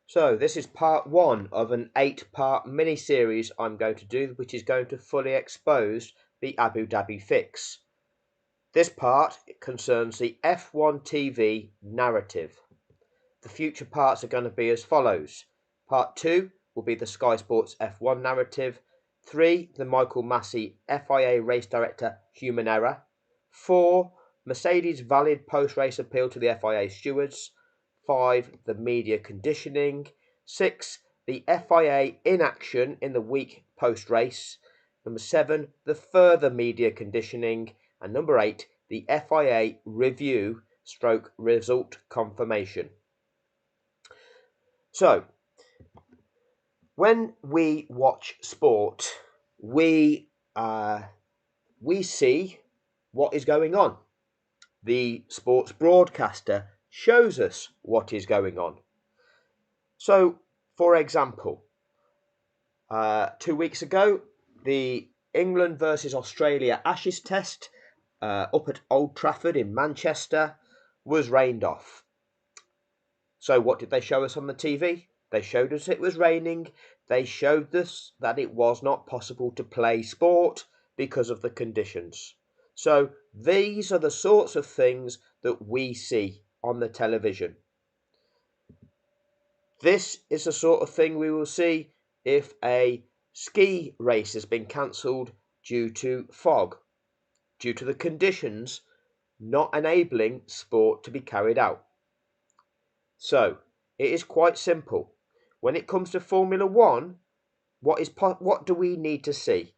So this is part one of an 8-part mini-series I'm going to do, which is going to fully expose the Abu Dhabi fix. This part concerns the F1 TV narrative. The future parts are going to be as follows. Part 2 will be the Sky Sports F1 narrative. 3, the Michael Massey FIA race director human error. 4, Mercedes valid post-race appeal to the FIA stewards. 5, the media conditioning. 6, the FIA inaction in the week post-race. Number 7, the further media conditioning. And number 8, the FIA review / result confirmation. So, when we watch sport, we see what is going on. The sports broadcaster shows us what is going on. So, for example, 2 weeks ago, the England versus Australia Ashes test up at Old Trafford in Manchester was rained off. So what did they show us on the TV? They showed us it was raining. They showed us that it was not possible to play sport because of the conditions. So these are the sorts of things that we see on the television. This is the sort of thing we will see if a ski race has been cancelled due to fog, due to the conditions not enabling sport to be carried out. So it is quite simple. When it comes to Formula One, what do we need to see?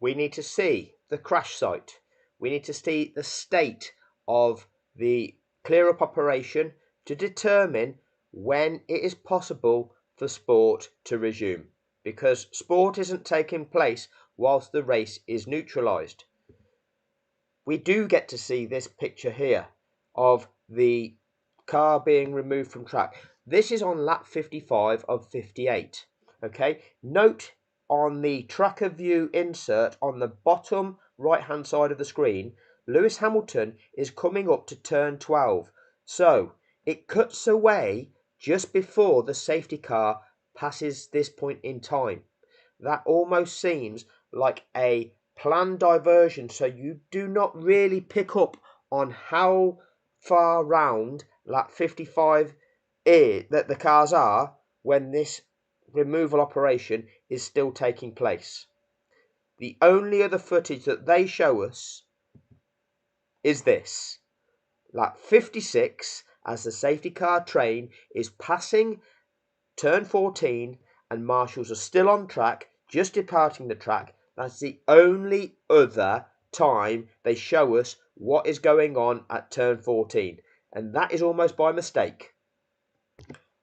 We need to see the crash site. We need to see the state of the clear-up operation to determine when it is possible for sport to resume, because sport isn't taking place whilst the race is neutralised. We do get to see this picture here of the car being removed from track. This is on lap 55 of 58. Okay, note on the tracker view insert on the bottom right hand side of the screen, Lewis Hamilton is coming up to turn 12. So it cuts away just before the safety car passes this point in time. That almost seems like a planned diversion, so you do not really pick up on how far round lap 55 is that the cars are when this removal operation is still taking place. The only other footage that they show us is this. Lap 56, as the safety car train is passing turn 14 and marshals are still on track, just departing the track. That's the only other time they show us what is going on at turn 14, and that is almost by mistake.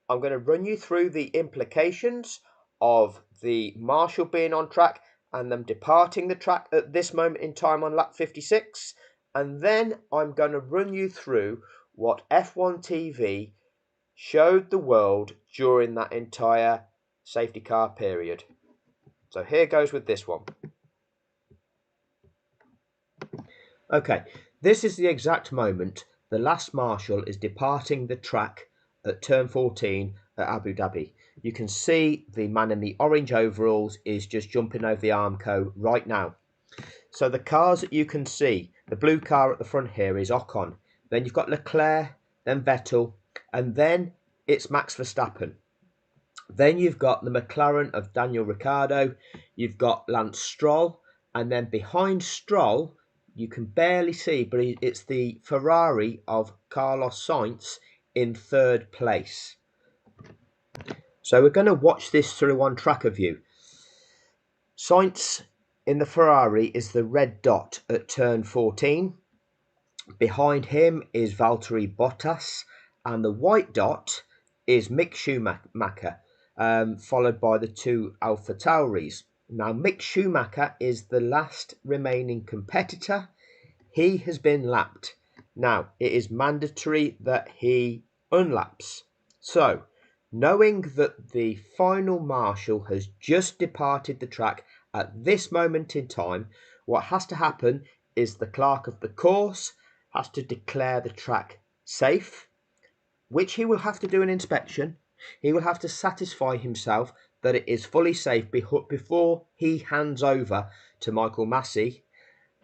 I'm going to run you through the implications of the marshal being on track and them departing the track at this moment in time on lap 56, and then I'm going to run you through what F1 TV showed the world during that entire safety car period. So here goes with this one. Okay, this is the exact moment the last marshal is departing the track at turn 14 at Abu Dhabi. You can see the man in the orange overalls is just jumping over the Armco right now. So the cars that you can see, the blue car at the front here is Ocon. Then you've got Leclerc, then Vettel, and then it's Max Verstappen. Then you've got the McLaren of Daniel Ricciardo, you've got Lance Stroll, and then behind Stroll, you can barely see, but it's the Ferrari of Carlos Sainz in third place. So we're going to watch this through on tracker view. Sainz in the Ferrari is the red dot at turn 14. Behind him is Valtteri Bottas, and the white dot is Mick Schumacher, followed by the two AlphaTauris. Now, Mick Schumacher is the last remaining competitor. He has been lapped. Now, it is mandatory that he unlaps. So, knowing that the final marshal has just departed the track at this moment in time, what has to happen is the clerk of the course has to declare the track safe, which he will have to do an inspection He will have to satisfy himself that it is fully safe before he hands over to Michael Massey,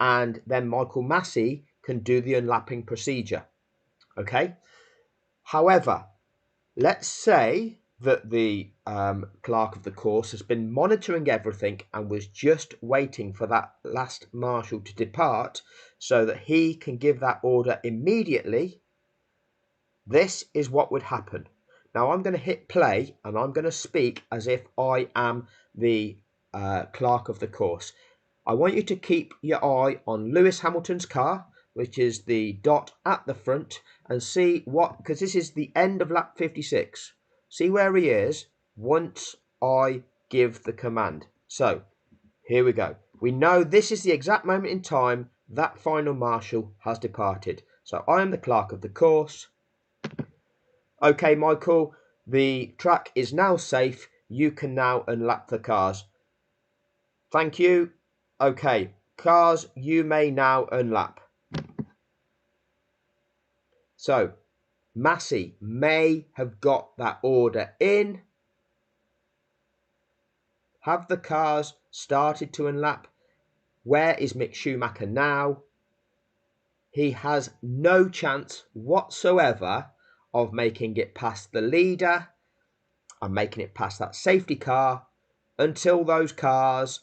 and then Michael Massey can do the unlapping procedure. Okay. However, let's say that the clerk of the course has been monitoring everything and was just waiting for that last marshal to depart so that he can give that order immediately. This is what would happen. Now I'm going to hit play and I'm going to speak as if I am the clerk of the course. I want you to keep your eye on Lewis Hamilton's car, which is the dot at the front, and see what, because this is the end of lap 56. See where he is once I give the command. So here we go. We know this is the exact moment in time that final marshal has departed. So I am the clerk of the course. Okay, Michael, the track is now safe. You can now unlap the cars. Thank you. Okay, cars, you may now unlap. So, Massey may have got that order in. Have the cars started to unlap? Where is Mick Schumacher now? He has no chance whatsoever of making it past the leader and making it past that safety car until those cars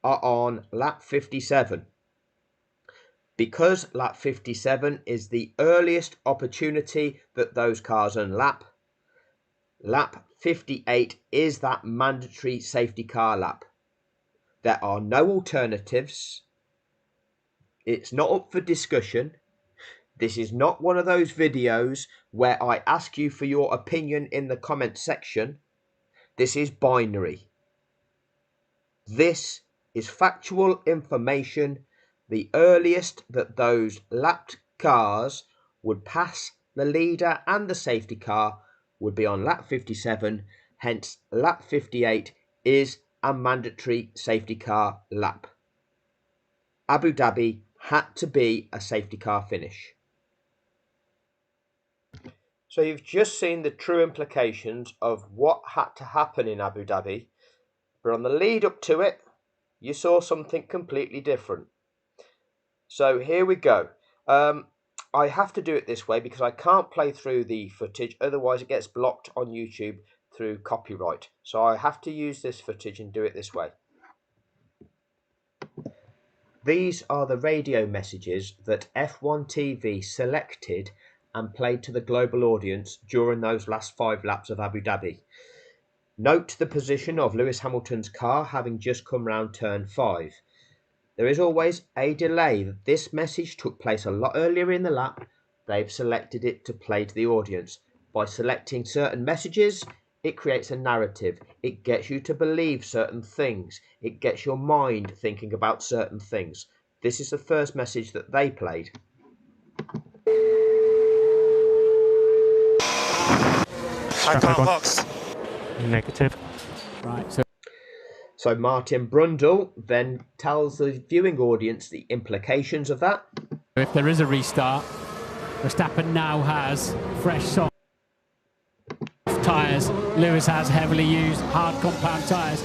are on lap 57. Because lap 57 is the earliest opportunity that those cars unlap, lap 58 is that mandatory safety car lap. There are no alternatives. It's not up for discussion. This is not one of those videos where I ask you for your opinion in the comment section. This is binary. This is factual information. The earliest that those lapped cars would pass the leader and the safety car would be on lap 57. Hence, lap 58 is a mandatory safety car lap. Abu Dhabi had to be a safety car finish. So you've just seen the true implications of what had to happen in Abu Dhabi, but on the lead up to it, you saw something completely different. So here we go. I have to do it this way because I can't play through the footage, otherwise it gets blocked on YouTube through copyright. So I have to use this footage and do it this way. These are the radio messages that F1 TV selected and played to the global audience during those last 5 laps of Abu Dhabi. Note the position of Lewis Hamilton's car having just come round turn 5. There is always a delay. This message took place a lot earlier in the lap. They've selected it to play to the audience. By selecting certain messages, it creates a narrative. It gets you to believe certain things. It gets your mind thinking about certain things. This is the first message that they played. I can't box. Negative. Right. So Martin Brundle then tells the viewing audience the implications of that. If there is a restart, Verstappen now has fresh soft tyres. Lewis has heavily used hard compound tyres.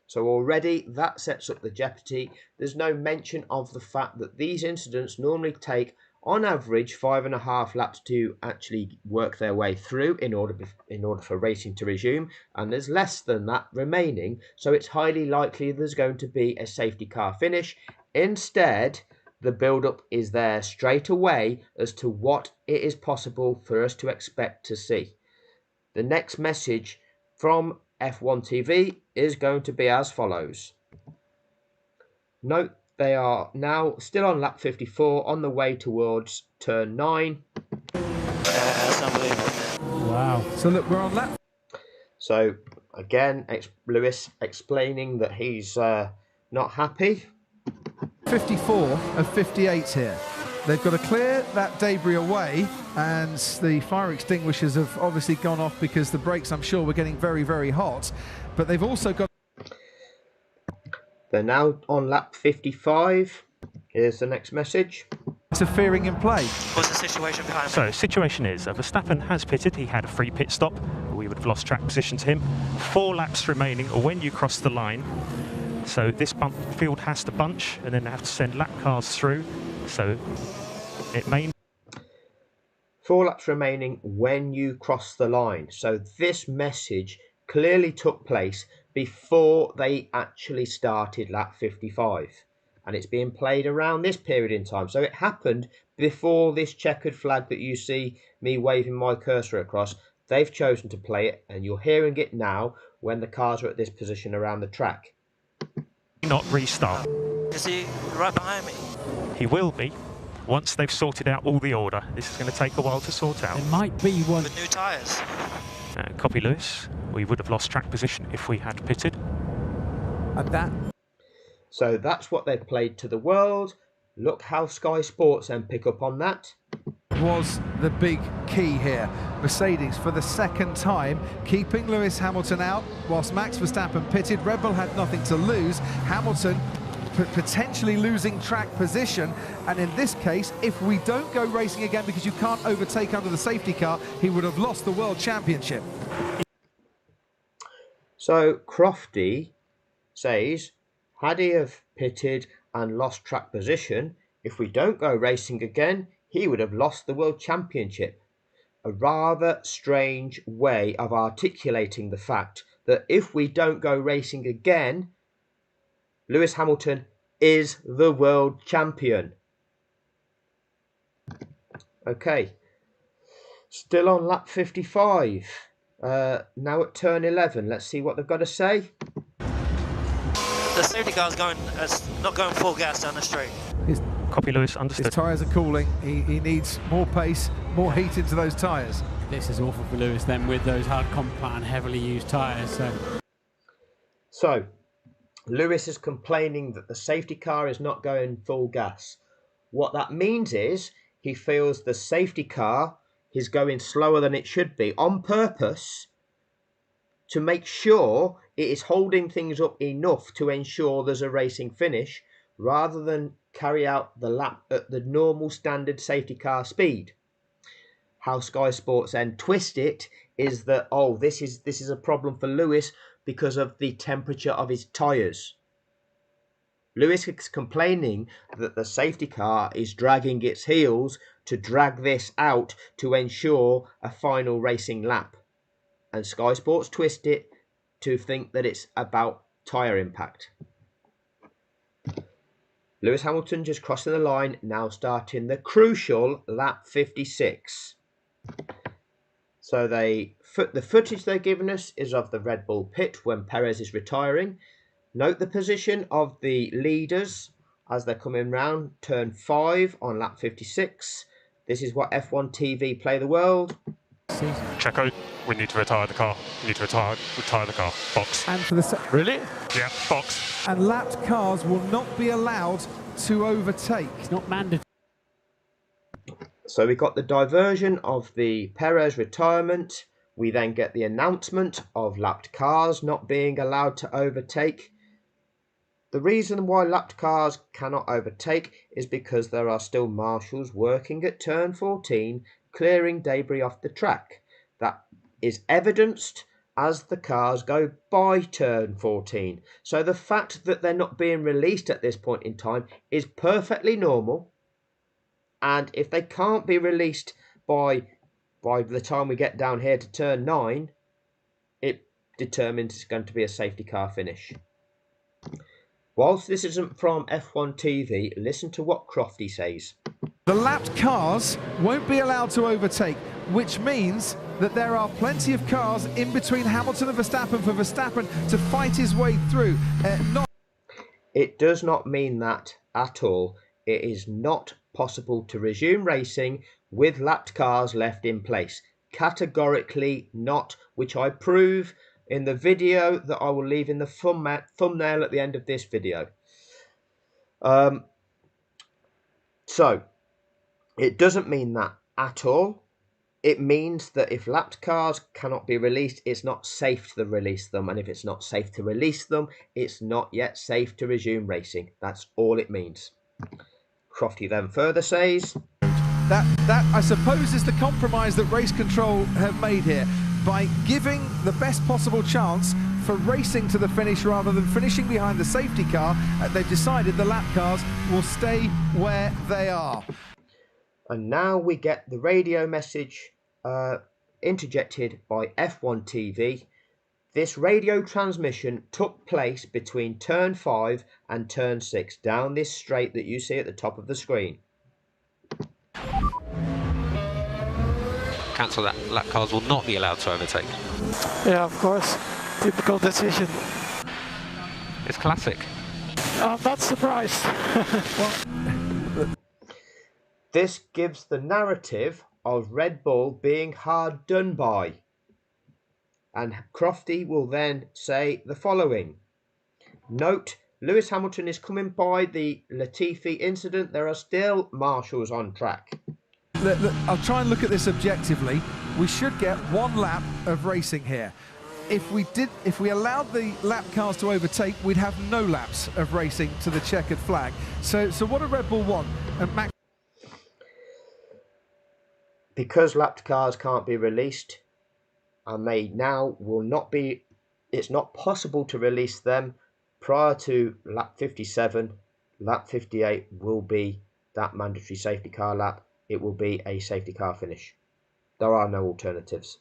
So already that sets up the jeopardy. There's no mention of the fact that these incidents normally take on average 5.5 laps to actually work their way through in order for racing to resume, and there's less than that remaining, so it's highly likely there's going to be a safety car finish. Instead, the build-up is there straight away as to what it is possible for us to expect to see. The next message from F1 TV is going to be as follows. Note they are now still on lap 54 on the way towards turn 9. That's unbelievable. Wow. So look, we're on lap. So again, Lewis explaining that he's not happy. 54 of 58 here. They've got to clear that debris away, and the fire extinguishers have obviously gone off because the brakes, I'm sure, were getting very, very hot. But they've also got... They're now on lap 55. Here's the next message. Interfering in play. What's the situation behind me? So, situation is, Verstappen has pitted. He had a free pit stop. We would have lost track position to him. 4 laps remaining when you cross the line. So this field has to bunch, and then they have to send lap cars through. So it may... 4 laps remaining when you cross the line. So this message clearly took place before they actually started lap 55. And it's being played around this period in time. So it happened before this checkered flag that you see me waving my cursor across. They've chosen to play it, and you're hearing it now when the cars are at this position around the track. Not restart. Is he right behind me? He will be once they've sorted out all the order. This is going to take a while to sort out. There might be one. With new tyres. Copy, Lewis. We would have lost track position if we had pitted. And that... So that's what they've played to the world. Look how Sky Sports then pick up on that. was the big key here. Mercedes, for the second time, keeping Lewis Hamilton out, whilst Max Verstappen pitted. Red Bull had nothing to lose. Hamilton potentially losing track position, and in this case, if we don't go racing again because you can't overtake under the safety car, he would have lost the World Championship. So Crofty says, had he have pitted and lost track position, if we don't go racing again, he would have lost the World Championship. A rather strange way of articulating the fact that if we don't go racing again, Lewis Hamilton is the world champion. Okay, still on lap 55. Now at turn 11. Let's see what they've got to say. The safety car's not going full gas down the straight. Copy, Lewis, understood. His tyres are cooling. He needs more pace, more heat into those tyres. This is awful for Lewis then, with those hard compact and heavily used tyres. So Lewis is complaining that the safety car is not going full gas. What that means is he feels the safety car is going slower than it should be on purpose to make sure it is holding things up enough to ensure there's a racing finish, rather than carry out the lap at the normal standard safety car speed. How Sky Sports then twist it is that, oh, this is a problem for Lewis because of the temperature of his tyres. Lewis is complaining that the safety car is dragging its heels to drag this out to ensure a final racing lap. And Sky Sports twist it to think that it's about tyre impact. Lewis Hamilton just crossing the line, now starting the crucial lap 56. So the footage they're giving us is of the Red Bull pit when Perez is retiring. Note the position of the leaders as they're coming round turn 5 on lap 56. This is what F1 TV play the world. Checo, we need to retire the car. We need to retire the car. Box. And for the really? Yeah, box. And lapped cars will not be allowed to overtake. It's not mandatory. So we got the diversion of the Perez retirement. We then get the announcement of lapped cars not being allowed to overtake. The reason why lapped cars cannot overtake is because there are still marshals working at turn 14, clearing debris off the track. That is evidenced as the cars go by turn 14. So the fact that they're not being released at this point in time is perfectly normal. And if they can't be released by the time we get down here to turn 9, it determines it's going to be a safety car finish. Whilst this isn't from F1 TV, listen to what Crofty says. The lapped cars won't be allowed to overtake, which means that there are plenty of cars in between Hamilton and Verstappen for Verstappen to fight his way through. It does not mean that at all. It is not possible to resume racing with lapped cars left in place. Categorically not, which I prove in the video that I will leave in the thumbnail at the end of this video. So, it doesn't mean that at all. It means that if lapped cars cannot be released, it's not safe to release them. And if it's not safe to release them, it's not yet safe to resume racing. That's all it means. Crofty then further says, That I suppose is the compromise that race control have made here. by giving the best possible chance for racing to the finish rather than finishing behind the safety car, they've decided the lap cars will stay where they are. And now we get the radio message interjected by F1 TV. This radio transmission took place between turn 5 and turn 6, down this straight that you see at the top of the screen. Cancel that. Lap cars will not be allowed to overtake. Yeah, of course. Typical decision. It's classic. I'm not surprised. This gives the narrative of Red Bull being hard done by. And Crofty will then say the following. Note, Lewis Hamilton is coming by the Latifi incident. There are still marshals on track. Look, I'll try and look at this objectively. We should get 1 lap of racing here. If we allowed the lap cars to overtake, we'd have no laps of racing to the checkered flag. So what do Red Bull want? And Max, because lapped cars can't be released, and they now will not be, it's not possible to release them prior to lap 57. Lap 58 will be that mandatory safety car lap. It will be a safety car finish. There are no alternatives.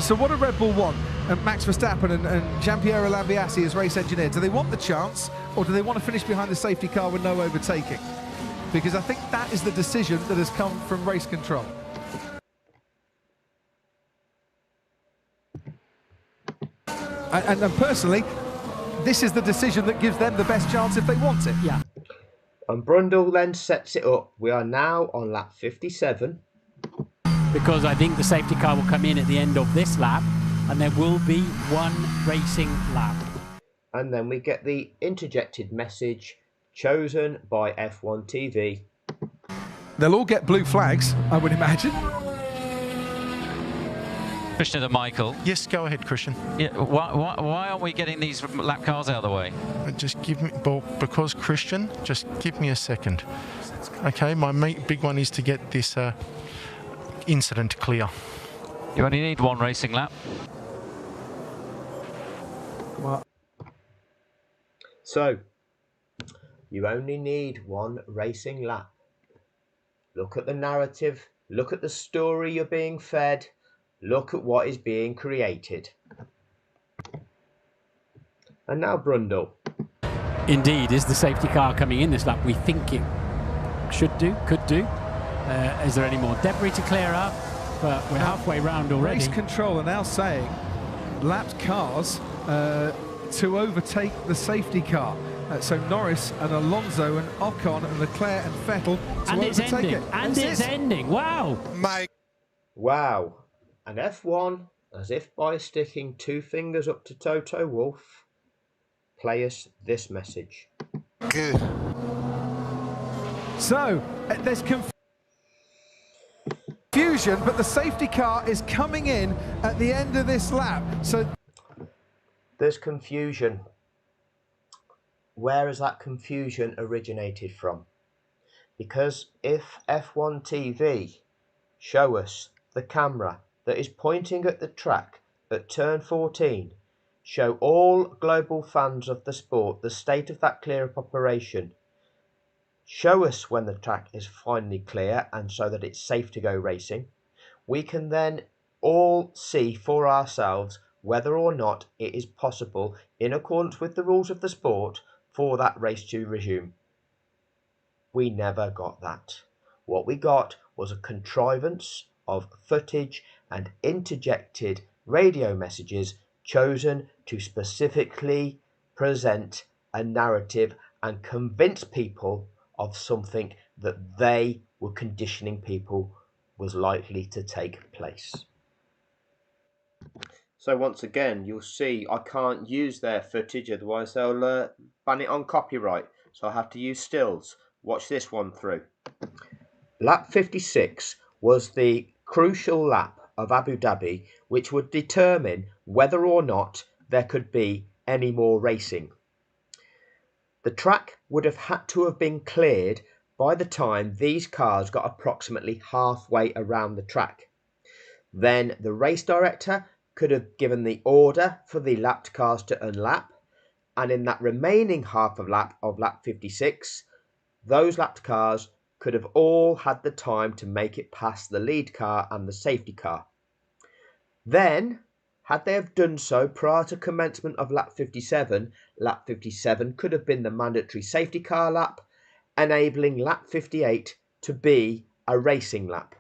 so what do Red Bull want? And Max Verstappen and Gianpiero Lambiase as race engineer, do they want the chance, or do they want to finish behind the safety car with no overtaking? Because I think that is the decision that has come from race control. And personally, this is the decision that gives them the best chance if they want it. Yeah. And Brundle then sets it up. We are now on lap 57. Because I think the safety car will come in at the end of this lap, and there will be 1 racing lap. And then we get the interjected message chosen by F1 TV. They'll all get blue flags, I would imagine. Question to Michael. Yes, go ahead, Christian. Yeah, why aren't we getting these lap cars out of the way? Just give me, well, because Christian, just give me a second. Okay, my big one is to get this incident clear. You only need 1 racing lap. Well, So, you only need 1 racing lap. Look at the narrative. Look at the story you're being fed. Look at what is being created. And now Brundle. Indeed, is the safety car coming in this lap? We think it should do, could do. Is there any more debris to clear up? But we're halfway round already. race control are now saying lapped cars to overtake the safety car. So Norris and Alonso and Ocon and Leclerc and Vettel to And it's overtake ending. it. And it's ending. Wow. Wow. And F1, as if by sticking 2 fingers up to Toto Wolff, play us this message. Good. So there's confusion, but the safety car is coming in at the end of this lap. So There's confusion. Where has that confusion originated from? Because if F1 TV show us the camera that is pointing at the track at turn 14, show all global fans of the sport the state of that clear-up operation, show us when the track is finally clear and so that it's safe to go racing, we can then all see for ourselves whether or not it is possible, in accordance with the rules of the sport, for that race to resume. We never got that. What we got was a contrivance of footage and interjected radio messages chosen to specifically present a narrative and convince people of something that they were conditioning people was likely to take place. So once again, you'll see I can't use their footage, otherwise they'll ban it on copyright. So I have to use stills. Watch this one through. Lap 56 was the crucial lap of Abu Dhabi, which would determine whether or not there could be any more racing. The track would have had to have been cleared by the time these cars got approximately halfway around the track. Then the race director could have given the order for the lapped cars to unlap, and in that remaining half of lap 56, those lapped cars could have all had the time to make it past the lead car and the safety car. Then, had they have done so prior to commencement of lap 57 could have been the mandatory safety car lap, enabling lap 58 to be a racing lap.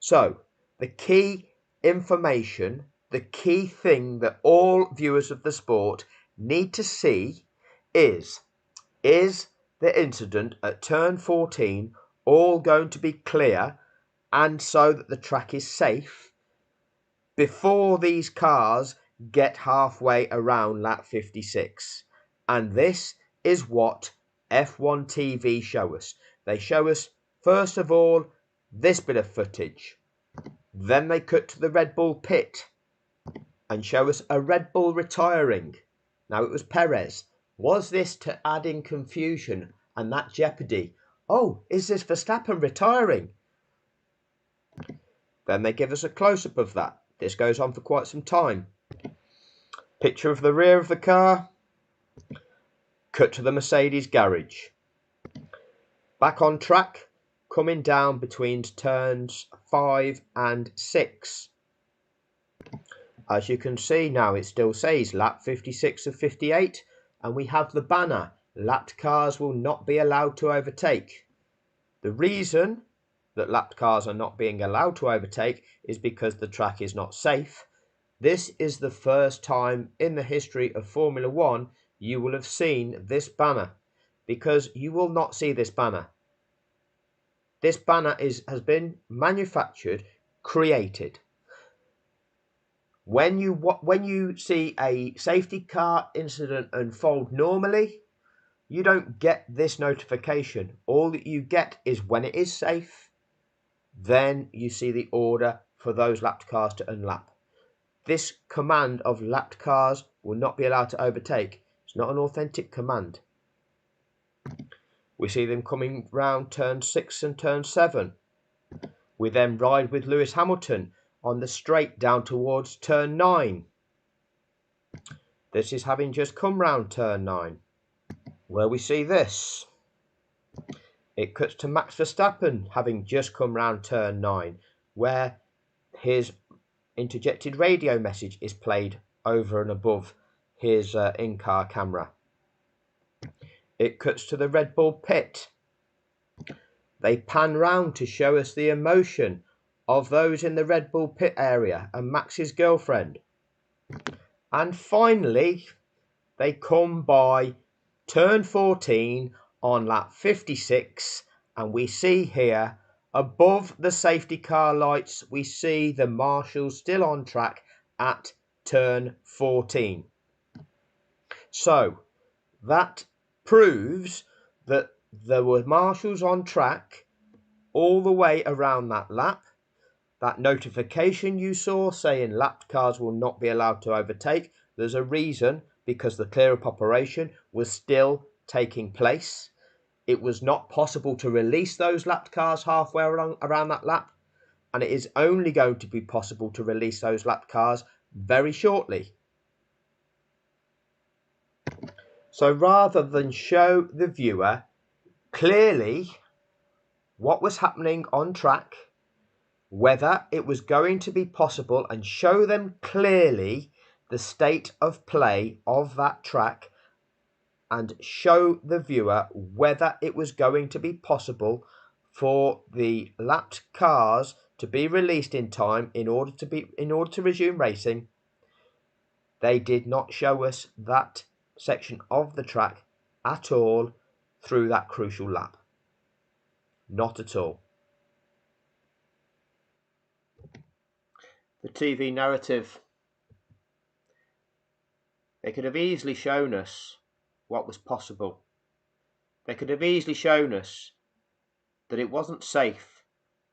So, the key information, the key thing that all viewers of the sport need to see is the incident at turn 14 all going to be clear and so that the track is safe before these cars get halfway around lap 56? And this is what F1 TV show us. They show us, first of all, this bit of footage. Then they cut to the Red Bull pit and show us a Red Bull retiring. Now it was Perez. Was this to add in confusion and that jeopardy? Oh, is this Verstappen retiring? Then they give us a close-up of that. This goes on for quite some time. Picture of the rear of the car. Cut to the Mercedes garage. Back on track, coming down between turns 5 and 6. As you can see now, it still says lap 56 of 58, and we have the banner, lapped cars will not be allowed to overtake. The reason that lapped cars are not being allowed to overtake is because the track is not safe. This is the first time in the history of Formula 1 you will have seen this banner, because you will not see this banner. This banner has been manufactured, created. When you see a safety car incident unfold normally, you don't get this notification. All that you get is when it is safe, then you see the order for those lapped cars to unlap. This command of lapped cars will not be allowed to overtake. It's not an authentic command. We see them coming round turn 6 and turn 7. We then ride with Lewis Hamilton on the straight down towards turn 9. This is having just come round turn 9, where we see this. It cuts to Max Verstappen having just come round turn 9, where his interjected radio message is played over and above his in-car camera. It cuts to the Red Bull pit. They pan round to show us the emotion of those in the Red Bull pit area and Max's girlfriend. And finally, they come by turn 14 on lap 56, and we see here above the safety car lights, we see the marshals still on track at turn 14. So that proves that there were marshals on track all the way around that lap. That notification you saw saying lapped cars will not be allowed to overtake, there's a reason, because the clear-up operation was still taking place. It was not possible to release those lapped cars halfway around that lap, and it is only going to be possible to release those lapped cars very shortly. So rather than show the viewer clearly what was happening on track, whether it was going to be possible, and show them clearly the state of play of that track, and show the viewer whether it was going to be possible for the lapped cars to be released in time in order to resume racing, they did not show us that section of the track at all through that crucial lap. Not at all. The TV narrative. They could have easily shown us what was possible. They could have easily shown us that it wasn't safe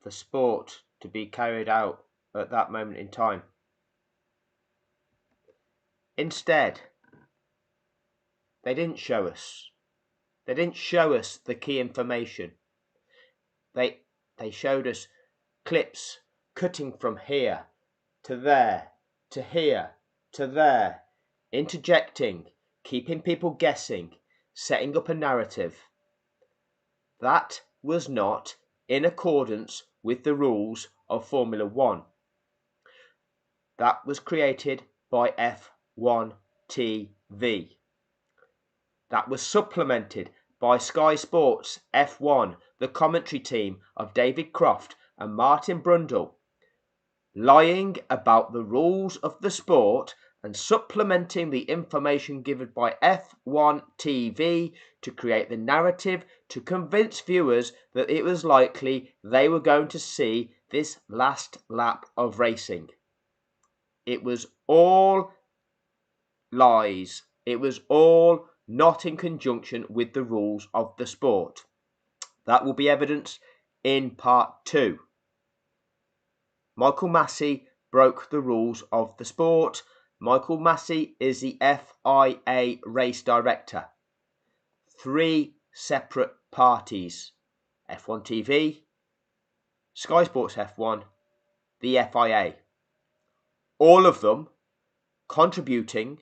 for sport to be carried out at that moment in time. Instead, they didn't show us. They didn't show us the key information. They showed us clips cutting from here to there, to here, to there, interjecting, keeping people guessing, setting up a narrative. That was not in accordance with the rules of Formula One. That was created by F1 TV. That was supplemented by Sky Sports F1, the commentary team of David Croft and Martin Brundle, lying about the rules of the sport and supplementing the information given by F1 TV to create the narrative to convince viewers that it was likely they were going to see this last lap of racing. It was all lies. It was all not in conjunction with the rules of the sport. That will be evidenced in part 2. Michael Massey broke the rules of the sport. Michael Massey is the FIA race director. 3 separate parties: F1 TV, Sky Sports F1, the FIA. All of them contributing,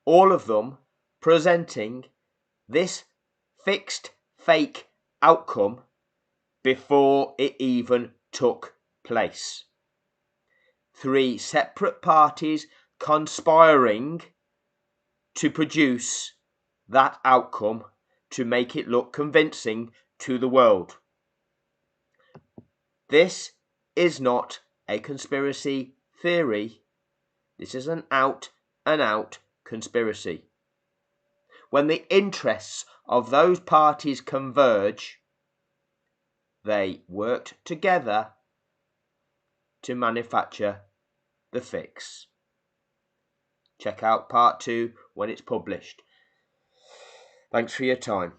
all of them presenting this fixed fake outcome before it even took place. 3 separate parties conspiring to produce that outcome to make it look convincing to the world. This is not a conspiracy theory. This is an out and out conspiracy. When the interests of those parties converge, they worked together to manufacture the fix. Check out part 2 when it's published. Thanks for your time.